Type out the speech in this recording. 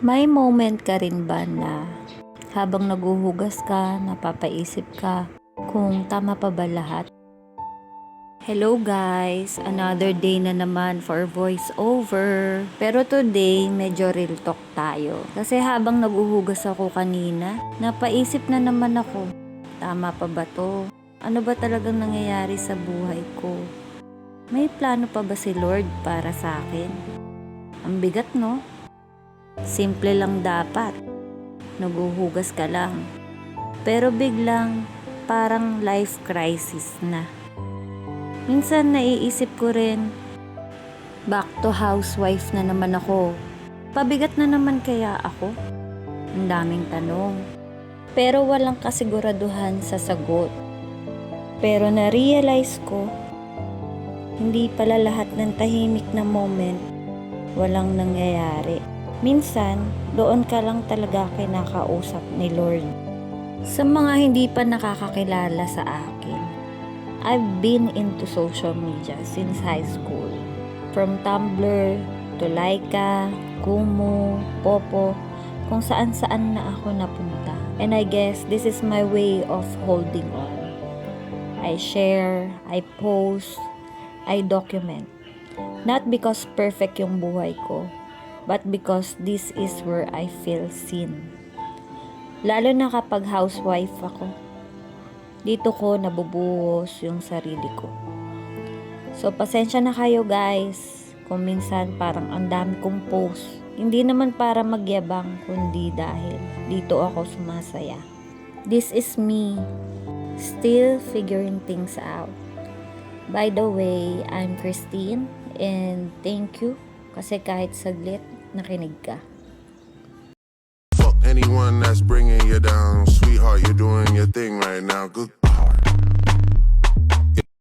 May moment ka rin ba na habang naguhugas ka, napapaisip ka kung tama pa ba lahat? Hello guys! Another day na naman for voice over. Pero today, medyo real talk tayo. Kasi habang naguhugas ako kanina, napaisip na naman ako, tama pa ba to? Ano ba talagang nangyayari sa buhay ko? May plano pa ba si Lord para sa akin? Ang bigat, no? Simple lang dapat. Naguhugas ka lang. Pero biglang parang life crisis na. Minsan naiisip ko rin, back to housewife na naman ako. Pabigat na naman kaya ako? Ang daming tanong. Pero walang kasiguraduhan sa sagot. Pero na-realize ko, hindi pala lahat ng tahimik na moment walang nangyayari. Minsan, doon ka lang talaga kinakausap ni Lord. Sa mga hindi pa nakakakilala sa akin, I've been into social media since high school. From Tumblr to Laika, Kumu, Popo, kung saan-saan na ako napunta. And I guess this is my way of holding on. I share, I post, I document. Not because perfect yung buhay ko, but because this is where I feel seen. Lalo na kapag housewife ako. Dito ko nabubuhos yung sarili ko. So, pasensya na kayo guys. Kung minsan parang ang dami kong post. Hindi naman para magyabang, kundi dahil dito ako sumasaya. This is me. Still figuring things out. By the way, I'm Christine. And thank you. Kasi kahit saglit, nakinig ka. Fuck anyone that's bringing you down. Sweetheart, you're doing your thing right now. Good